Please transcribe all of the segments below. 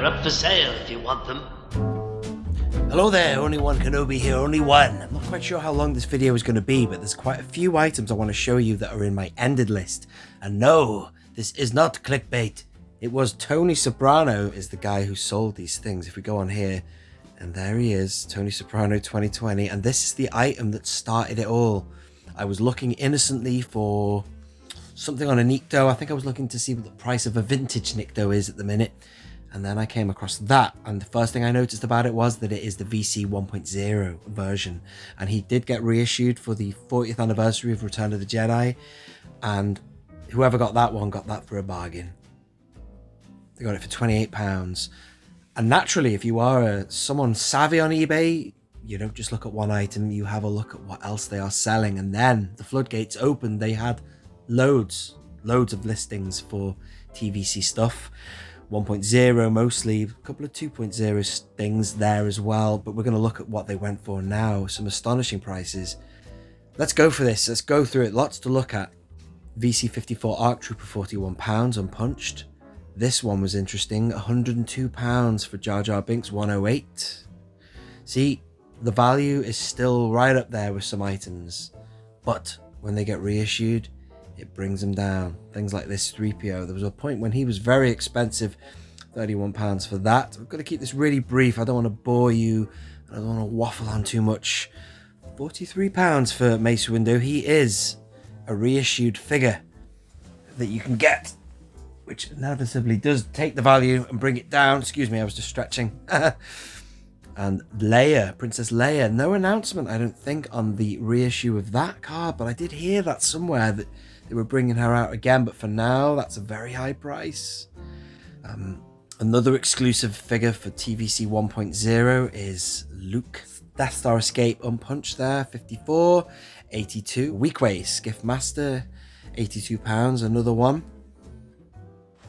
up for sale if you want them. Hello there, Only One Kenobi here, only one. I'm not quite sure how long this video is going to be, but there's quite a few items I want to show you that are in my ended list. And no, this is not clickbait. It was Tony Soprano is the guy who sold these things. If we go on here, and there he is, Tony Soprano 2020, and this is the item that started it all. I was looking innocently for something on a Nikto. I think I was looking to see what the price of a vintage Nikto is at the minute. And then I came across that, and the first thing I noticed about it was that it is the VC 1.0 version, and he did get reissued for the 40th anniversary of Return of the Jedi, and whoever got that one got that for a bargain. They got it for £28. And naturally, if you are someone savvy on eBay, you don't just look at one item, you have a look at what else they are selling. And then the floodgates opened. They had loads of listings for TVC stuff. 1.0 mostly, a couple of 2.0 things there as well, but we're going to look at what they went for now. Some astonishing prices. Let's go for this. Let's go through it. Lots to look at. VC54 Arc Trooper, £41 unpunched. This one was interesting, £102 for Jar Jar Binks, 108. See, the value is still right up there with some items, but when they get reissued, it brings them down. Things like this 3PO. There was a point when he was very expensive, £31 for that. I've got to keep this really brief. I don't want to bore you. I don't want to waffle on too much. £43 for Mace Windu. He is a reissued figure that you can get, which inevitably does take the value and bring it down. Excuse me, I was just stretching. And Leia, Princess Leia. No announcement, I don't think, on the reissue of that card, but I did hear that somewhere that they were bringing her out again, but for now, that's a very high price. Another exclusive figure for TVC 1.0 is Luke. Death Star Escape unpunched there, 54, 82. Weekway, Skiff Master, £82, another one.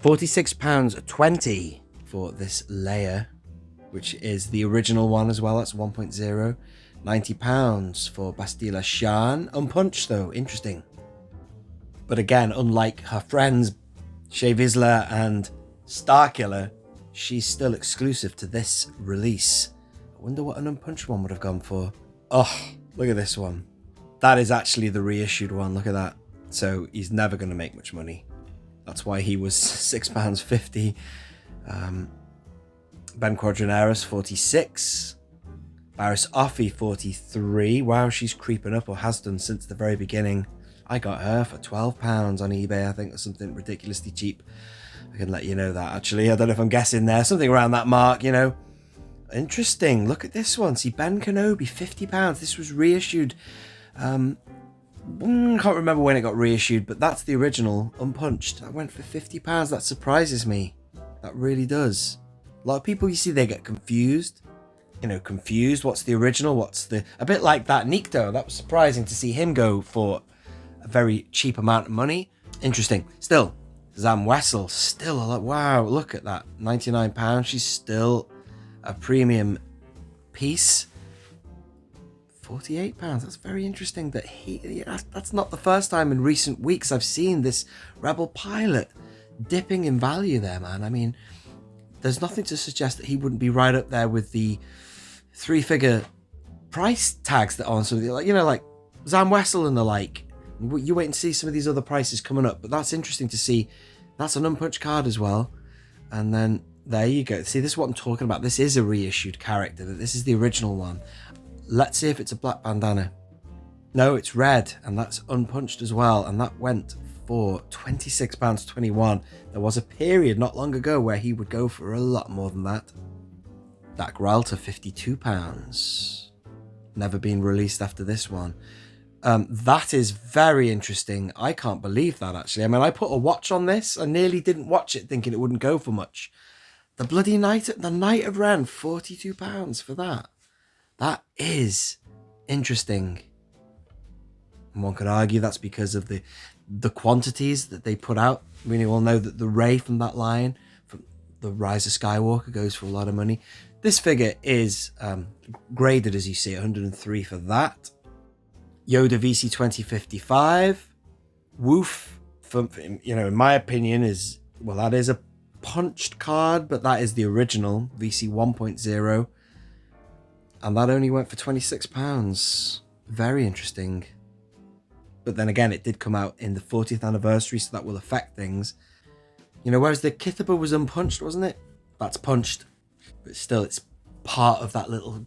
£46.20 for this Leia, which is the original one as well, that's 1.0. £90 for Bastila Shan, unpunched though, interesting. But again, unlike her friends, Shea Vizsla and Starkiller, she's still exclusive to this release. I wonder what an unpunched one would have gone for. Oh, look at this one. That is actually the reissued one, look at that. So he's never going to make much money. That's why he was £6.50. Ben Quadranaris, 46. Barriss Offee, 43. Wow, she's creeping up, or has done since the very beginning. I got her for £12 on eBay. I think that's something ridiculously cheap. I can let you know that, actually. I don't know if I'm guessing there. Something around that mark, you know. Interesting. Look at this one. See, Ben Kenobi, £50. This was reissued. I can't remember when it got reissued, but that's the original, unpunched. That went for £50. That surprises me. That really does. A lot of people, you see, they get confused. You know, confused. What's the original? What's the... A bit like that Nikto. That was surprising to see him go for a very cheap amount of money. Interesting. Still, Zam Wessel, still a lot. Wow, look at that. £99. She's still a premium piece. £48. That's very interesting that that's not the first time in recent weeks I've seen this Rebel pilot dipping in value there, man. I mean, there's nothing to suggest that he wouldn't be right up there with the 3-figure price tags that are on some of the, like, you know, like Zam Wessel and the like. You wait and see some of these other prices coming up, but that's interesting to see. That's an unpunched card as well. And then there you go. See, this is what I'm talking about. This is a reissued character. This is the original one. Let's see if it's a black bandana. No, it's red, and that's unpunched as well. And that went for £26.21. There was a period not long ago where he would go for a lot more than that. Dak Ralta, £52. Never been released after this one. That is very interesting. I can't believe that, actually. I mean, I put a watch on this. I nearly didn't watch it thinking it wouldn't go for much. The bloody Knight of Ren, £42 for that. That is interesting. And one could argue that's because of the quantities that they put out. We all know that the Rey from that line, from the Rise of Skywalker, goes for a lot of money. This figure is graded, as you see, 103 for that. Yoda VC 2055. Woof, in my opinion, is, well, that is a unpunched card, but that is the original VC 1.0. And that only went for £26. Very interesting. But then again, it did come out in the 40th anniversary, so that will affect things. You know, whereas the Kithiba was unpunched, wasn't it? That's punched. But still, it's part of that little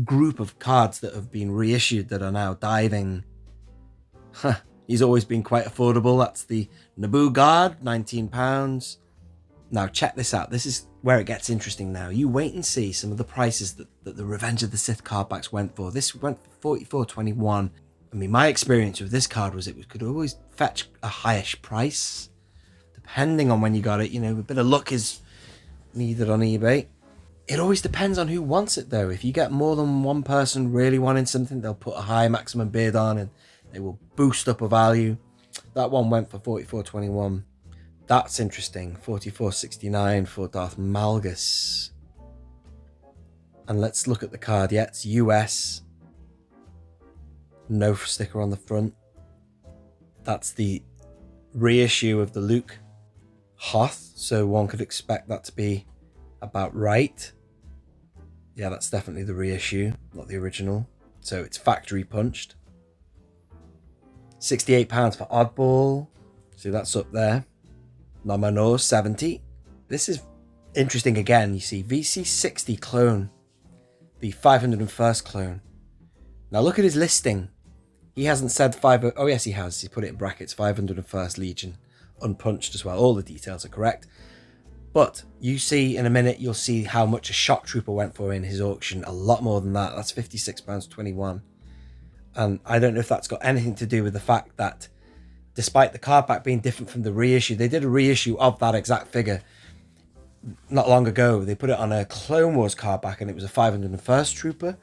group of cards that have been reissued that are now diving. He's always been quite affordable. That's the Naboo Guard, £19. Now, check this out. This is where it gets interesting now. You wait and see some of the prices that the Revenge of the Sith card backs went for. This went for $44.21. I mean, my experience with this card was it could always fetch a highish price, depending on when you got it. You know, a bit of luck is needed on eBay. It always depends on who wants it, though. If you get more than one person really wanting something, they'll put a high maximum bid on and they will boost up a value. That one went for $44.21. That's interesting. $44.69 for Darth Malgus. And let's look at the card. Yeah, it's US. No sticker on the front. That's the reissue of the Luke Hoth, so one could expect that to be about right. Yeah, that's definitely the reissue, not the original. So it's factory punched. £68 for Oddball. So that's up there. Nominor 70. This is interesting again. You see VC60 clone, the 501st clone. Now look at his listing. He hasn't said oh yes, he has. He put it in brackets, 501st Legion, unpunched as well. All the details are correct. But you see in a minute, you'll see how much a shock trooper went for in his auction. A lot more than that. That's £56.21. And I don't know if that's got anything to do with the fact that despite the card back being different from the reissue, they did a reissue of that exact figure not long ago. They put it on a Clone Wars card back and it was a 501st trooper.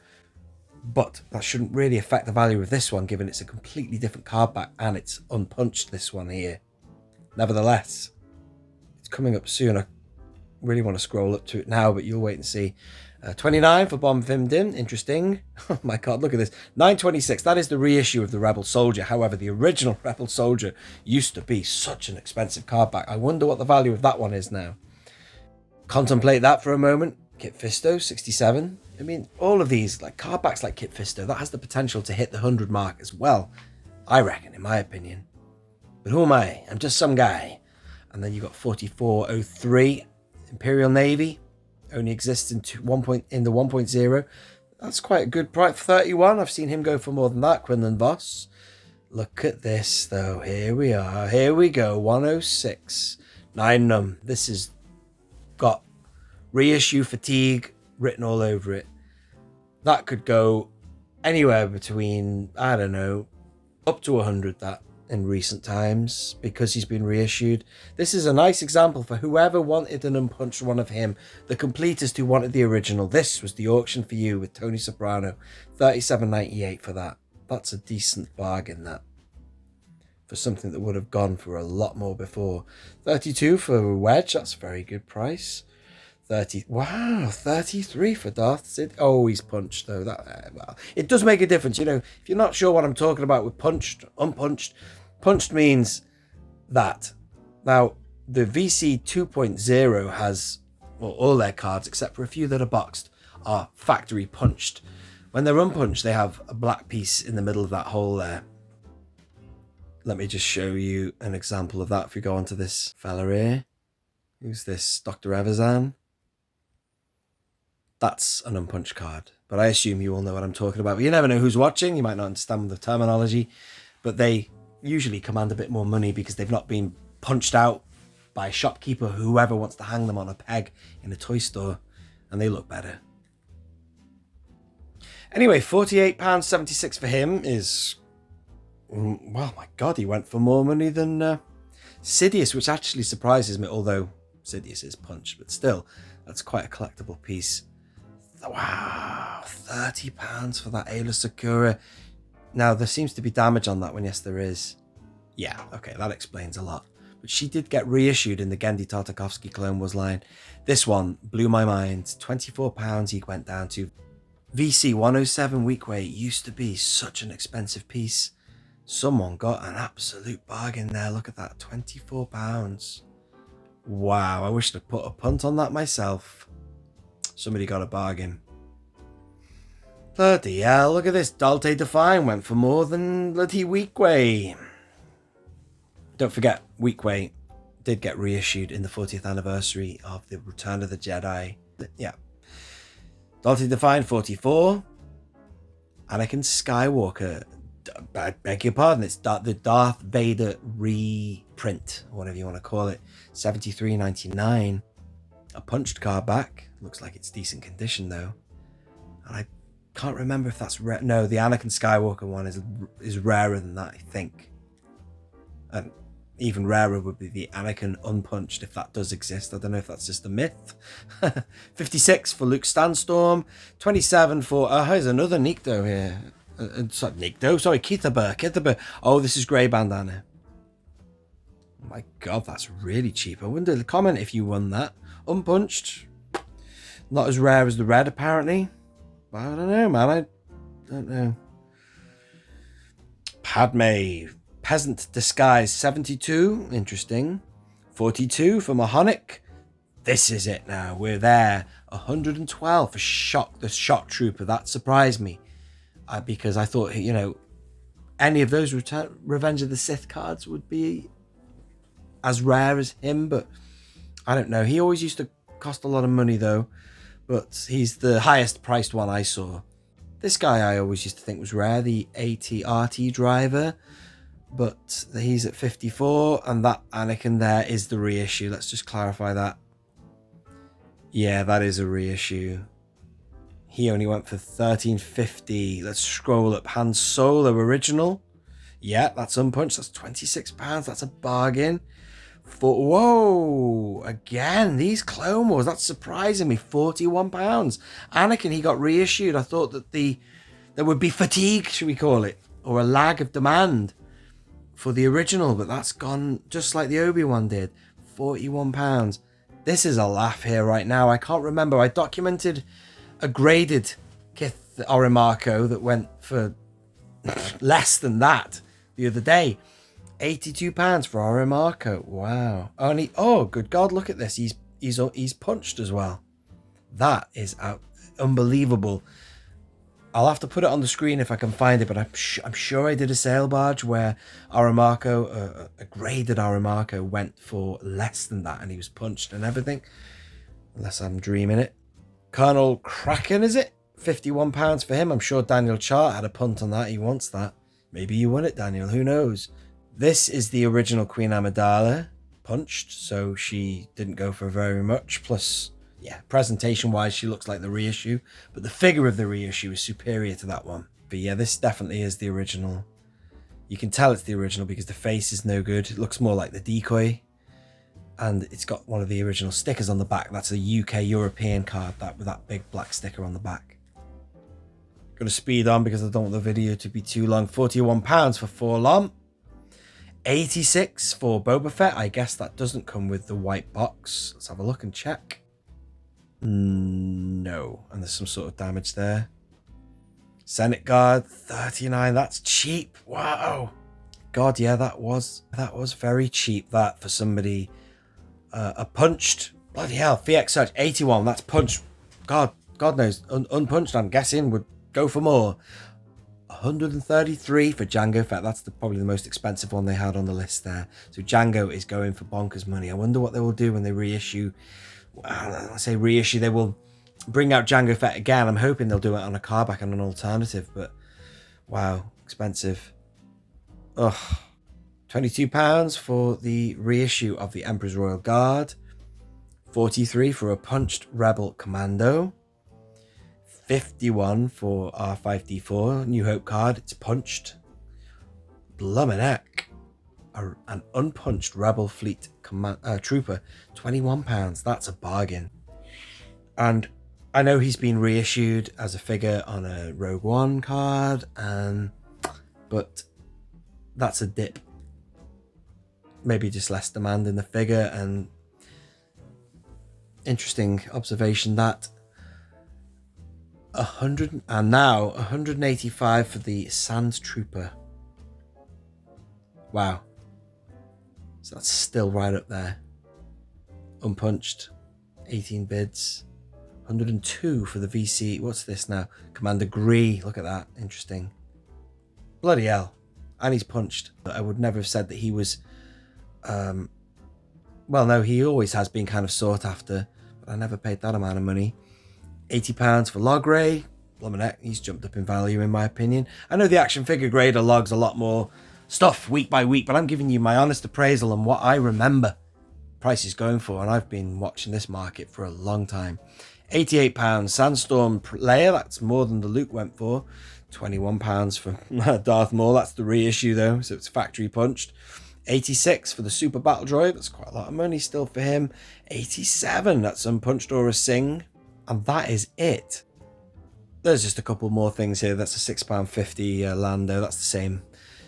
But that shouldn't really affect the value of this one, given it's a completely different card back and it's unpunched, this one here. Nevertheless, it's coming up soon. I really want to scroll up to it now, but you'll wait and see. 29 for Bomb Vimdin. Interesting. Oh my god, look at this. 926. That is the reissue of the Rebel Soldier. However, the original Rebel Soldier used to be such an expensive card back. I wonder what the value of that one is now. Contemplate that for a moment. Kit Fisto, 67. I mean, all of these, like card backs like Kit Fisto, that has the potential to hit the 100 mark as well, I reckon, in my opinion. But who am I? I'm just some guy. And then you got 4403 Imperial Navy. Only exists in the 1.0. That's quite a good price for 31. I've seen him go for more than that. Quinlan Voss. Look at this, though. Here we are. Here we go. 106. 9 num. This has got reissue fatigue written all over it. That could go anywhere between, I don't know, up to 100 that in recent times because he's been reissued. This is a nice example for whoever wanted an unpunched one of him, the completist who wanted the original. This was the auction for you with Tony Soprano. $37.98 for that. That's a decent bargain, that, for something that would have gone for a lot more before. 32 for Wedge. That's a very good price. 33 for Darth Sid. Oh, he's punched though. That well, it does make a difference. You know, if you're not sure what I'm talking about with punched, unpunched, punched means that. Now, the VC 2.0 has, well, all their cards except for a few that are boxed are factory punched. When they're unpunched, they have a black piece in the middle of that hole there. Let me just show you an example of that. If we go on to this fella here, who's this? Dr. Evazan. That's an unpunched card, but I assume you all know what I'm talking about. But you never know who's watching. You might not understand the terminology, but they usually command a bit more money because they've not been punched out by a shopkeeper, whoever wants to hang them on a peg in a toy store, and they look better. Anyway, £48.76 for him is, well, my God, he went for more money than Sidious, which actually surprises me, although Sidious is punched, but still, that's quite a collectible piece. Wow, £30 for that Ayla Sakura. Now, there seems to be damage on that one. Yes, there is. Yeah, okay, that explains a lot. But she did get reissued in the Genndy Tartakovsky Clone Wars line. This one blew my mind. £24 he went down to. VC 107 week weight used to be such an expensive piece. Someone got an absolute bargain there. Look at that, £24. Wow, I wish I'd put a punt on that myself. Somebody got a bargain. Bloody hell, look at this. Dalte Define went for more than bloody Weekway. Don't forget, Weekway did get reissued in the 40th anniversary of the Return of the Jedi. Yeah. Dalte Define 44. Anakin Skywalker. I beg your pardon, it's the Darth Vader reprint, or whatever you want to call it. 73.99. A punched card back. Looks like it's decent condition though. And I can't remember if that's rare. No, the Anakin Skywalker one is rarer than that, I think. And even rarer would be the Anakin unpunched, if that does exist. I don't know if that's just a myth. 56 for Luke Sandstorm. 27 for... Oh, here's another Nikto here. Sorry, Kitaba. Oh, this is Grey Bandana. Oh my god, that's really cheap. I wonder, comment if you won that. Unpunched. Not as rare as the red, apparently. But I don't know, man. I don't know. Padme. Peasant Disguise 72. Interesting. 42 for Mahonic. This is it now. We're there. 112 for the Shock Trooper. That surprised me. Because I thought, you know, any of those Revenge of the Sith cards would be as rare as him. But I don't know. He always used to cost a lot of money, though. But he's the highest priced one I saw. This guy I always used to think was rare. The AT-RT driver. But he's at 54, and that Anakin there is the reissue. Let's just clarify that. Yeah, that is a reissue. He only went for $13.50. Let's scroll up. Han Solo original. Yeah, that's unpunched. That's £26. That's a bargain. Whoa! Again, these Clone Wars. That's surprising me. £41. Anakin, he got reissued. I thought that there would be fatigue, should we call it, or a lag of demand for the original, but that's gone just like the Obi-Wan did. £41. This is a laugh here right now. I can't remember. I documented a graded Kith Orimarco that went for less than that the other day. £82 for Orimarco. Wow. Only, oh good god, look at this. He's punched as well. That is unbelievable. I'll have to put it on the screen if I can find it, but I'm sure I did a sale barge where Orimarco, a graded Orimarco, went for less than that, and he was punched and everything. Unless I'm dreaming it. Colonel Kraken, is it? £51 for him. I'm sure Daniel Chart had a punt on that. He wants that. Maybe you won it, Daniel. Who knows? This is the original Queen Amidala, punched, so she didn't go for very much. Plus, yeah, presentation-wise, she looks like the reissue, but the figure of the reissue is superior to that one. But yeah, this definitely is the original. You can tell it's the original because the face is no good. It looks more like the decoy. And it's got one of the original stickers on the back. That's a UK European card, that with that big black sticker on the back. Gonna speed on because I don't want the video to be too long. £41 for Forlom. 86 for Boba Fett. I guess that doesn't come with the white box. Let's have a look and check. No, and there's some sort of damage there. Senate Guard 39. That's cheap. Wow. God, yeah, that was very cheap. That for somebody. A punched. Bloody hell. Fiat Search 81. That's punched. God knows. Unpunched, I'm guessing, would go for more. 133 for Jango Fett. That's probably the most expensive one they had on the list there. So Jango is going for bonkers money. I wonder what they will do when they reissue. I say reissue, they will bring out Jango Fett again. I'm hoping they'll do it on a cardback and an alternative, but wow, expensive. Ugh. £22 for the reissue of the Emperor's Royal Guard. 43 for a punched Rebel Commando. 51 for R5D4 New Hope card. It's punched. Blummin' heck. An unpunched Rebel Fleet Trooper. £21. That's a bargain. And I know he's been reissued as a figure on a Rogue One card, but that's a dip. Maybe just less demand in the figure. And interesting observation that 100 and now 185 for the Sand Trooper. Wow. So that's still right up there. unpunched, 18 bids, 102 for the VC. What's this now? Commander Gree. Look at that. Interesting. Bloody hell. And he's punched. But I would never have said that he was... well, no, he always has been kind of sought after. But I never paid that amount of money. £80 for Logray. Blumenette, he's jumped up in value in my opinion. I know the action figure grade of Log's a lot more stuff week by week, but I'm giving you my honest appraisal on what I remember price is going for, and I've been watching this market for a long time. £88 Sandstorm Layer, that's more than the Luke went for. £21 for Darth Maul, that's the reissue though, so it's factory punched. 86 for the Super Battle Droid, that's quite a lot of money still for him. 87, that's unpunched or a Sing, and that is it. There's just a couple more things here. That's a £6.50 Lando, that's the same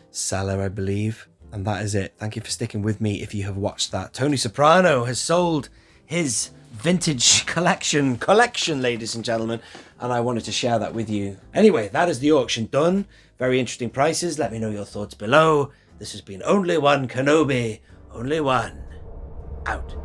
seller I believe, and that is it. Thank you for sticking with me if you have watched that. Tony Soprano has sold his Vintage Collection, ladies and gentlemen, and I wanted to share that with you. Anyway, that is the auction done. Very interesting prices. Let me know your thoughts below. This has been Only One Kenobi. Only One. Out.